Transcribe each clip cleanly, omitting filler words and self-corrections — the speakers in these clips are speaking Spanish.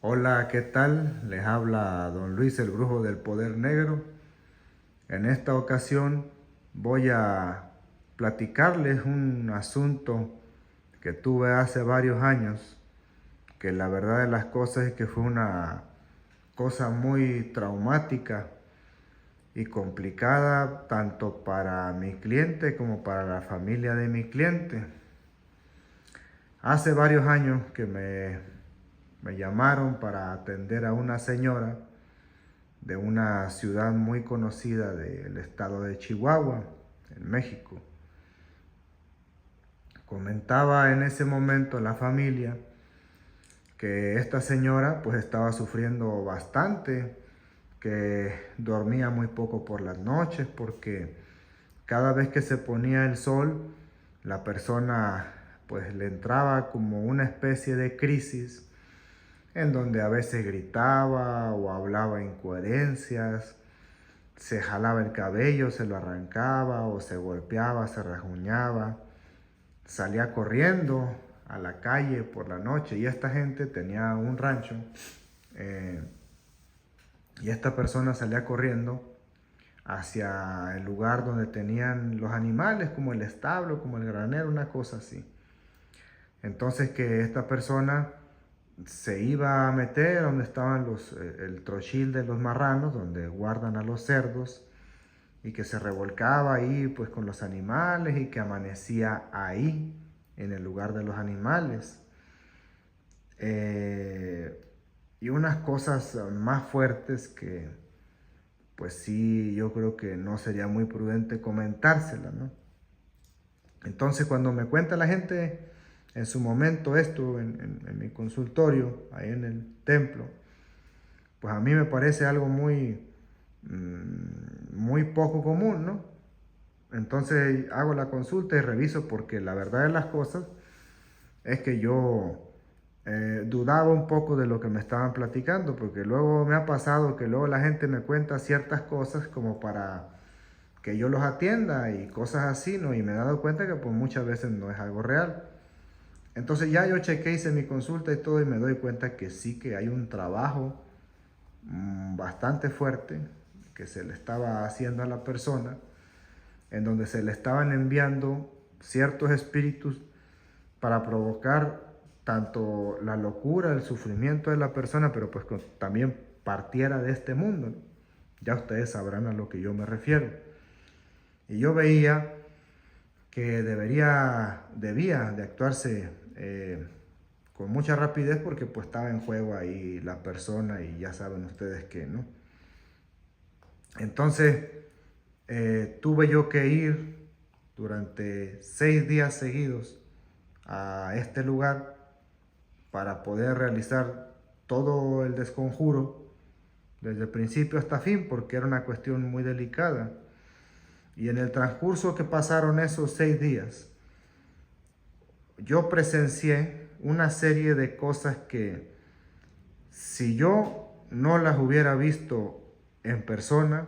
Hola, ¿qué tal? Les habla Don Luis, el brujo del poder negro. En esta ocasión voy a platicarles un asunto que tuve hace varios años, que la verdad de las cosas es que fue una cosa muy traumática y complicada tanto para mi cliente como para la familia de mi cliente. Hace varios años que me llamaron para atender a una señora de una ciudad muy conocida del estado de Chihuahua, en México. Comentaba en ese momento la familia que esta señora pues estaba sufriendo bastante, que dormía muy poco por las noches porque cada vez que se ponía el sol, la persona pues le entraba como una especie de crisis en donde a veces gritaba o hablaba incoherencias, se jalaba el cabello, se lo arrancaba o se golpeaba, se rajuñaba, salía corriendo a la calle por la noche y esta gente tenía un rancho eh, y esta persona salía corriendo hacia el lugar donde tenían los animales, como el establo, como el granero, una cosa así. Entonces que esta persona se iba a meter donde estaban el trochil de los marranos, donde guardan a los cerdos, y que se revolcaba ahí pues con los animales y que amanecía ahí en el lugar de los animales. Eh, y unas cosas más fuertes que pues sí, yo creo que no sería muy prudente comentárselas, ¿no? Entonces cuando me cuenta la gente en su momento esto en mi consultorio, ahí en el templo, pues a mí me parece algo muy poco común, ¿no? Entonces hago la consulta y reviso porque la verdad de las cosas es que yo dudaba un poco de lo que me estaban platicando, porque luego me ha pasado que luego la gente me cuenta ciertas cosas como para que yo los atienda y cosas así, ¿no? Y me he dado cuenta que pues muchas veces no es algo real. Entonces ya yo chequé, hice mi consulta y todo y me doy cuenta que sí que hay un trabajo bastante fuerte que se le estaba haciendo a la persona, en donde se le estaban enviando ciertos espíritus para provocar tanto la locura, el sufrimiento de la persona, pero pues que también partiera de este mundo, ¿no? Ya ustedes sabrán a lo que yo me refiero. Y yo veía que debía de actuarse con mucha rapidez porque pues estaba en juego ahí la persona y ya saben ustedes que, ¿no? Entonces tuve yo que ir durante 6 días seguidos a este lugar para poder realizar todo el desconjuro desde principio hasta fin porque era una cuestión muy delicada. Y en el transcurso que pasaron esos 6 días, yo presencié una serie de cosas que si yo no las hubiera visto en persona,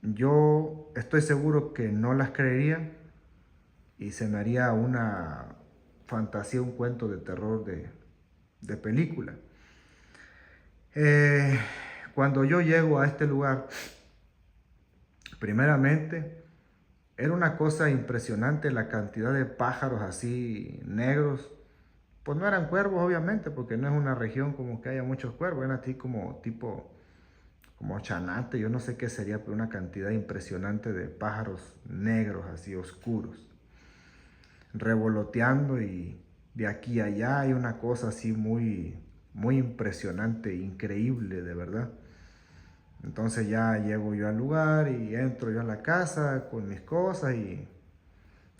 yo estoy seguro que no las creería y se me haría una fantasía, un cuento de terror de película. Eh, Cuando yo llego a este lugar, primeramente, era una cosa impresionante la cantidad de pájaros así negros. Pues no eran cuervos, obviamente, porque no es una región como que haya muchos cuervos, eran así como tipo, como chanate, yo no sé qué sería, pero una cantidad impresionante de pájaros negros así oscuros, revoloteando y de aquí a allá hay una cosa así muy impresionante, increíble, de verdad. Entonces ya llego yo al lugar y entro yo a la casa con mis cosas y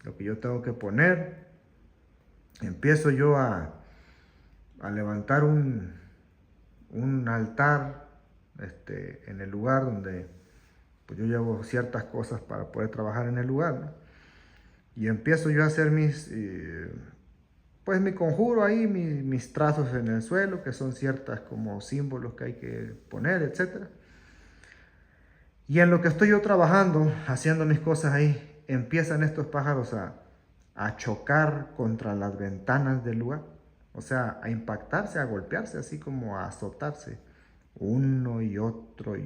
lo que yo tengo que poner. Empiezo yo a levantar un altar en el lugar donde pues yo llevo ciertas cosas para poder trabajar en el lugar, ¿no? Y empiezo yo a hacer pues mi conjuro ahí, mis trazos en el suelo, que son ciertas como símbolos que hay que poner, etcétera. Y en lo que estoy yo trabajando, haciendo mis cosas ahí, empiezan estos pájaros a chocar contra las ventanas del lugar. O sea, a impactarse, a golpearse, así como a azotarse. Uno y otro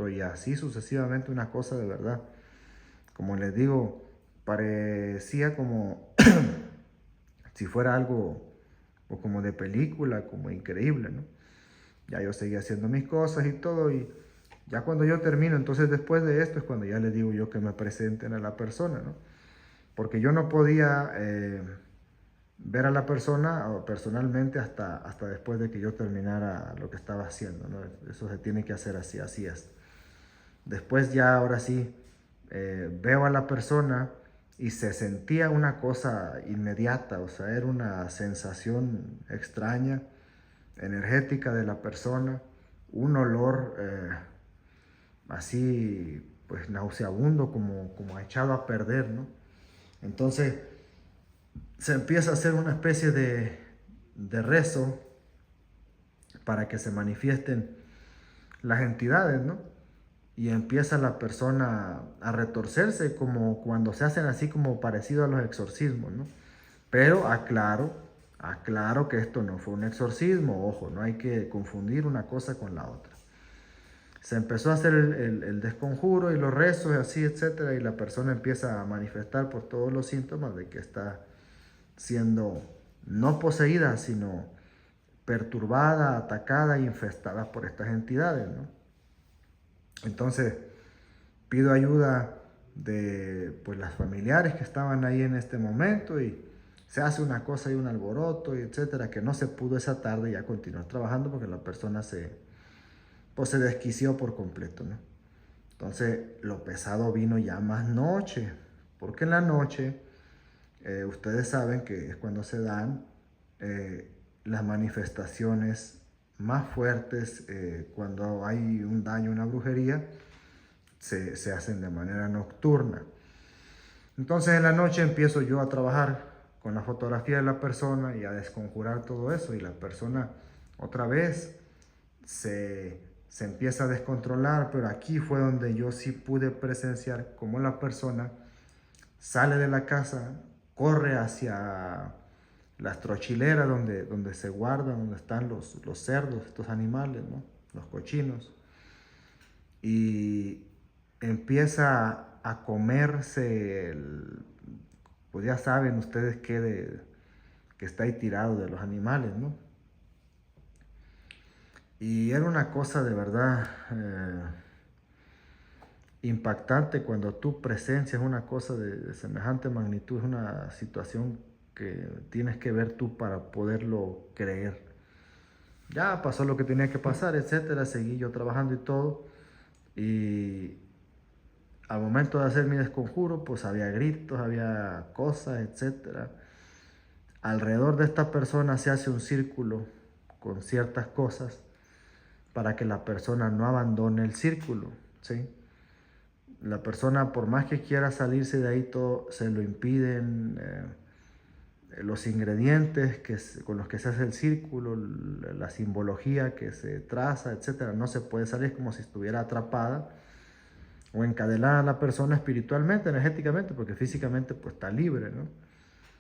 y así sucesivamente, una cosa de verdad. Como les digo, parecía como si fuera algo o como de película, como increíble, ¿no? Ya yo seguía haciendo mis cosas y todo y ya cuando yo termino, entonces después de esto es cuando ya les digo yo que me presenten a la persona, ¿no? Porque yo no podía ver a la persona o personalmente hasta después de que yo terminara lo que estaba haciendo, ¿no? Eso se tiene que hacer así, así es. Después ya ahora sí veo a la persona y se sentía una cosa inmediata, o sea, era una sensación extraña, energética de la persona, un olor así pues nauseabundo, como echado a perder, ¿no? Entonces se empieza a hacer una especie de rezo para que se manifiesten las entidades, ¿no? Y empieza la persona a retorcerse como cuando se hacen así como parecido a los exorcismos, ¿no? Pero aclaro que esto no fue un exorcismo, ojo, no hay que confundir una cosa con la otra. Se empezó a hacer el desconjuro y los rezos, así, etcétera, y la persona empieza a manifestar por todos los síntomas de que está siendo no poseída, sino perturbada, atacada, infestada por estas entidades, ¿no? Entonces, pido ayuda de pues, las familiares que estaban ahí en este momento y se hace una cosa y un alboroto, y etcétera, que no se pudo esa tarde ya continuar trabajando porque la persona pues, se desquició por completo, ¿no? Entonces, lo pesado vino ya más noche, porque en la noche, ustedes saben que es cuando se dan las manifestaciones más fuertes, cuando hay un daño, una brujería, se hacen de manera nocturna. Entonces en la noche empiezo yo a trabajar con la fotografía de la persona y a desconjurar todo eso y la persona otra vez se empieza a descontrolar, pero aquí fue donde yo sí pude presenciar cómo la persona sale de la casa, corre hacia las trochileras donde se guardan, donde están los cerdos, estos animales, ¿no? Los cochinos, y empieza a comerse pues ya saben ustedes que está ahí tirado de los animales, ¿no? Y era una cosa de verdad impactante cuando tú presencias una cosa de semejante magnitud, es una situación que tienes que ver tú para poderlo creer. Ya pasó lo que tenía que pasar, etcétera, seguí yo trabajando y todo, y al momento de hacer mi desconjuro, pues había gritos, había cosas, etcétera. Alrededor de esta persona se hace un círculo con ciertas cosas para que la persona no abandone el círculo, ¿sí? La persona, por más que quiera salirse de ahí, todo se lo impiden. Los ingredientes con los que se hace el círculo, la simbología que se traza, etcétera, no se puede salir, como si estuviera atrapada o encadenada la persona espiritualmente, energéticamente, porque físicamente pues está libre, ¿no?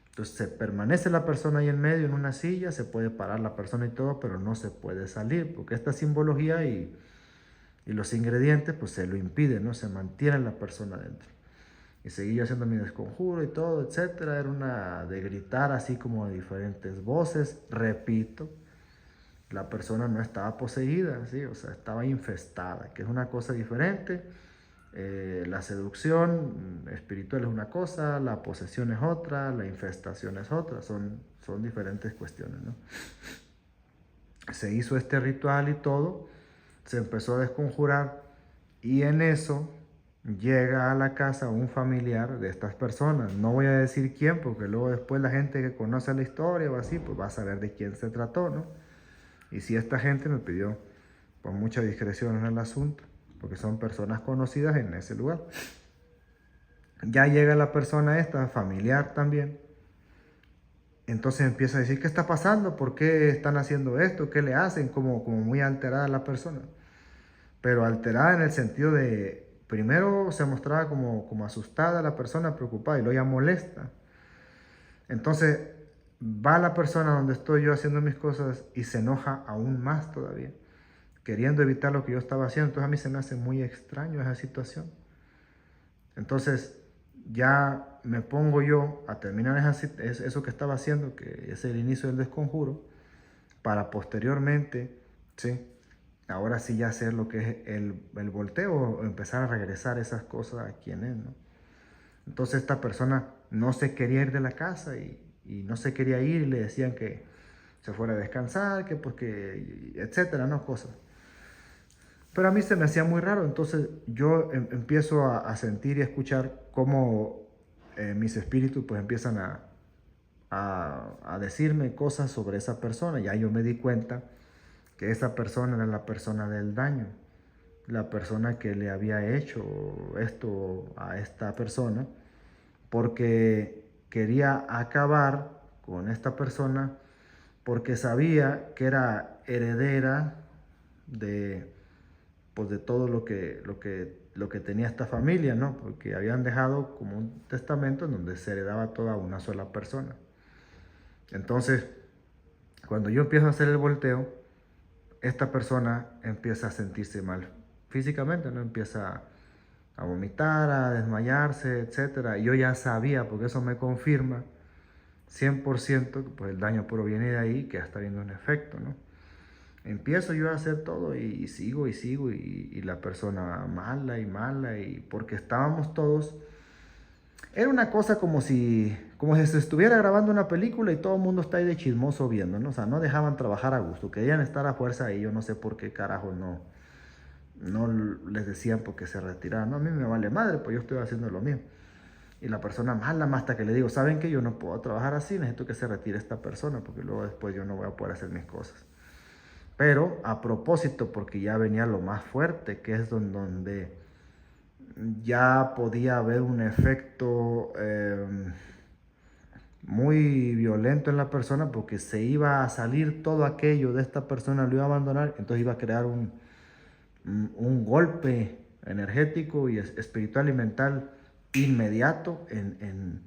Entonces se permanece la persona ahí en medio en una silla, se puede parar la persona y todo, pero no se puede salir, porque esta simbología y los ingredientes pues se lo impiden, ¿no? Se mantiene la persona dentro. Y seguí haciendo mi desconjuro y todo, etcétera. Era una de gritar así como de diferentes voces. Repito, la persona no estaba poseída, ¿sí? O sea, estaba infestada, que es una cosa diferente. La seducción espiritual es una cosa, la posesión es otra, la infestación es otra, son diferentes cuestiones, ¿no? Se hizo este ritual y todo, se empezó a desconjurar y en eso llega a la casa un familiar de estas personas. No voy a decir quién, porque luego después la gente que conoce la historia o así, pues va a saber de quién se trató, ¿no? Y si esta gente me pidió pues mucha discreción en el asunto, porque son personas conocidas en ese lugar. Ya llega la persona esta, familiar también, entonces empieza a decir, ¿qué está pasando? ¿Por qué están haciendo esto? ¿Qué le hacen? Como muy alterada la persona. Pero alterada en el sentido de, primero se mostraba como asustada la persona, preocupada, y luego ya molesta. Entonces va la persona donde estoy yo haciendo mis cosas y se enoja aún más todavía, queriendo evitar lo que yo estaba haciendo. Entonces a mí se me hace muy extraño esa situación. Entonces ya me pongo yo a terminar eso que estaba haciendo, que es el inicio del desconjuro, para posteriormente, ¿sí? Ahora sí ya hacer lo que es el volteo, o empezar a regresar esas cosas a quien es, ¿no? Entonces esta persona no se quería ir de la casa y no se quería ir y le decían que se fuera a descansar, que porque, etcétera, ¿no? Cosas. Pero a mí se me hacía muy raro, entonces yo empiezo a sentir y a escuchar cómo mis espíritus pues empiezan a decirme cosas sobre esa persona. Ya yo me di cuenta que esa persona era la persona del daño, la persona que le había hecho esto a esta persona, porque quería acabar con esta persona, porque sabía que era heredera de, pues, de todo lo que tenía esta familia, ¿no? Porque habían dejado como un testamento en donde se heredaba toda una sola persona. Entonces, cuando yo empiezo a hacer el volteo, esta persona empieza a sentirse mal físicamente, ¿no? Empieza a vomitar, a desmayarse, etcétera. Y yo ya sabía, porque eso me confirma 100% que pues el daño proviene de ahí, que está viendo un efecto, ¿no? Empiezo yo a hacer todo y sigo y sigo y la persona mala y mala, y porque estábamos todos, era una cosa como si se estuviera grabando una película y todo el mundo está ahí de chismoso viendo, ¿no? O sea, no dejaban trabajar a gusto, querían estar a fuerza y yo no sé por qué carajo no les decían porque se retiraran. No, a mí me vale madre, pues yo estoy haciendo lo mío. Y la persona mala, más hasta que le digo, ¿saben qué? Yo no puedo trabajar así, necesito que se retire esta persona porque luego después yo no voy a poder hacer mis cosas. Pero a propósito, porque ya venía lo más fuerte, que es donde ya podía haber un efecto muy violento en la persona, porque se iba a salir todo aquello de esta persona, lo iba a abandonar, entonces iba a crear un golpe energético y espiritual y mental inmediato en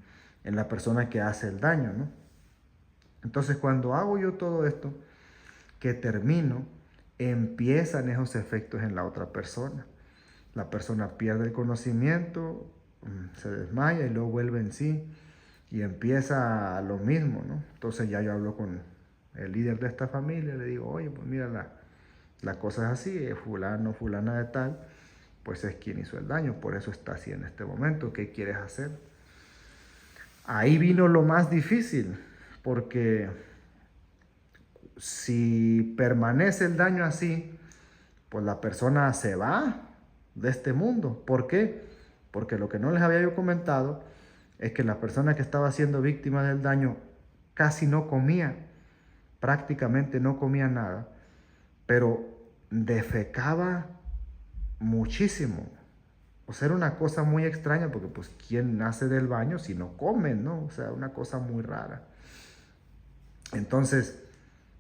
la persona que hace el daño, ¿no? Entonces cuando hago yo todo esto, que termino, empiezan esos efectos en la otra persona. La persona pierde el conocimiento, se desmaya y luego vuelve en sí y empieza lo mismo, ¿no? Entonces ya yo hablo con el líder de esta familia, le digo, oye, pues mira, la cosa es así, fulano, fulana de tal, pues es quien hizo el daño, por eso está así en este momento, ¿qué quieres hacer? Ahí vino lo más difícil, porque si permanece el daño así, pues la persona se va de este mundo. ¿Por qué? Porque lo que no les había yo comentado es que la persona que estaba siendo víctima del daño casi no comía, prácticamente no comía nada, pero defecaba muchísimo. O sea, era una cosa muy extraña porque pues ¿quién nace del baño si no come, no? O sea, una cosa muy rara. Entonces,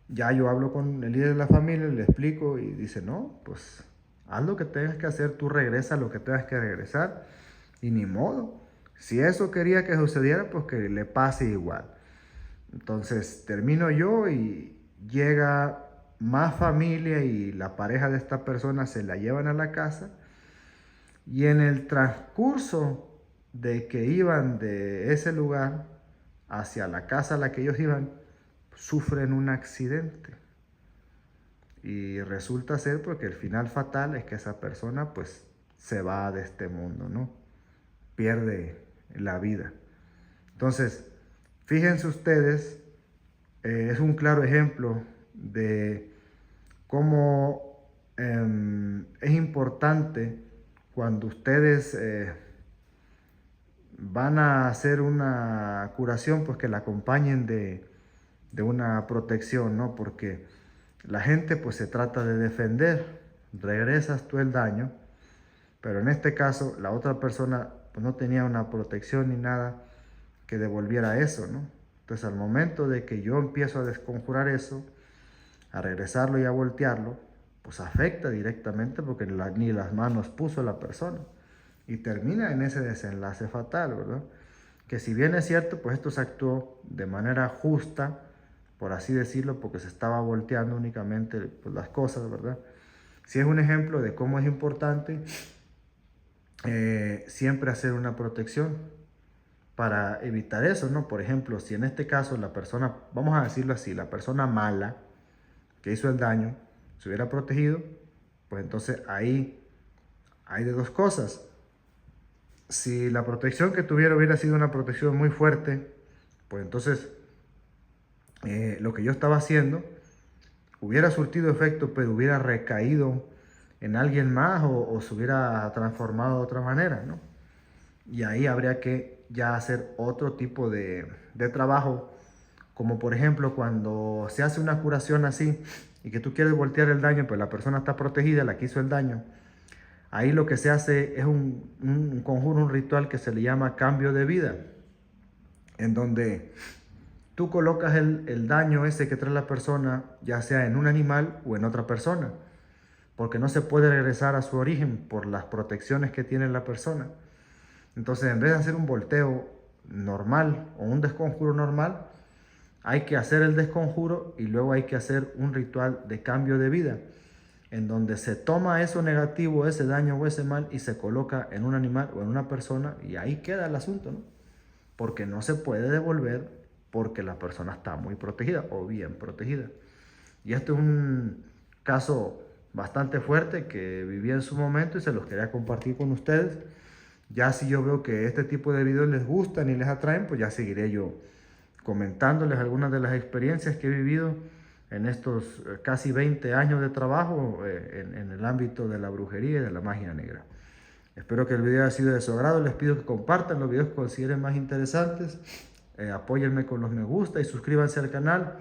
ya yo hablo con el líder de la familia, le explico y dice, no, pues haz lo que tengas que hacer, tú regresa lo que tengas que regresar y ni modo. Si eso quería que sucediera, pues que le pase igual. Entonces termino yo y llega más familia y la pareja de esta persona se la llevan a la casa, y en el transcurso de que iban de ese lugar hacia la casa a la que ellos iban, sufren un accidente. Y resulta ser porque el final fatal es que esa persona pues se va de este mundo, ¿no? Pierde la vida. Entonces, fíjense ustedes, es un claro ejemplo de cómo es importante cuando ustedes van a hacer una curación, pues que la acompañen de una protección, ¿no? Porque la gente pues se trata de defender, regresas tú el daño, pero en este caso la otra persona pues no tenía una protección ni nada que devolviera eso, ¿no? Entonces al momento de que yo empiezo a desconjurar eso, a regresarlo y a voltearlo, pues afecta directamente porque ni las manos puso la persona y termina en ese desenlace fatal, ¿verdad? que si bien es cierto, pues esto se actuó de manera justa, por así decirlo, porque se estaba volteando únicamente pues, las cosas, ¿verdad? Sí es un ejemplo de cómo es importante siempre hacer una protección para evitar eso, ¿no? Por ejemplo, si en este caso la persona, vamos a decirlo así, la persona mala que hizo el daño se hubiera protegido, pues entonces ahí hay de dos cosas. Si la protección que tuviera hubiera sido una protección muy fuerte, pues entonces lo que yo estaba haciendo hubiera surtido efecto, pero hubiera recaído en alguien más o se hubiera transformado de otra manera, ¿no? Y ahí habría que ya hacer otro tipo de trabajo, como por ejemplo cuando se hace una curación así y que tú quieres voltear el daño, pues la persona está protegida, la que hizo el daño. Ahí lo que se hace es un conjuro, un ritual que se le llama cambio de vida, en donde tú colocas el daño ese que trae la persona, ya sea en un animal o en otra persona, porque no se puede regresar a su origen por las protecciones que tiene la persona. Entonces, en vez de hacer un volteo normal o un desconjuro normal, hay que hacer el desconjuro y luego hay que hacer un ritual de cambio de vida, en donde se toma eso negativo, ese daño o ese mal y se coloca en un animal o en una persona y ahí queda el asunto, ¿no? Porque no se puede devolver porque la persona está muy protegida o bien protegida. Y este es un caso bastante fuerte que viví en su momento y se los quería compartir con ustedes. Ya si yo veo que este tipo de videos les gustan y les atraen, pues ya seguiré yo comentándoles algunas de las experiencias que he vivido en estos casi 20 años de trabajo en el ámbito de la brujería y de la magia negra. Espero que el video haya sido de su agrado. Les pido que compartan los videos que consideren más interesantes. Apóyenme con los me gusta y suscríbanse al canal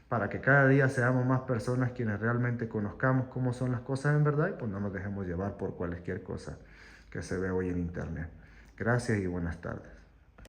para que cada día seamos más personas quienes realmente conozcamos cómo son las cosas en verdad y pues no nos dejemos llevar por cualquier cosa que se ve hoy en internet. Gracias y buenas tardes.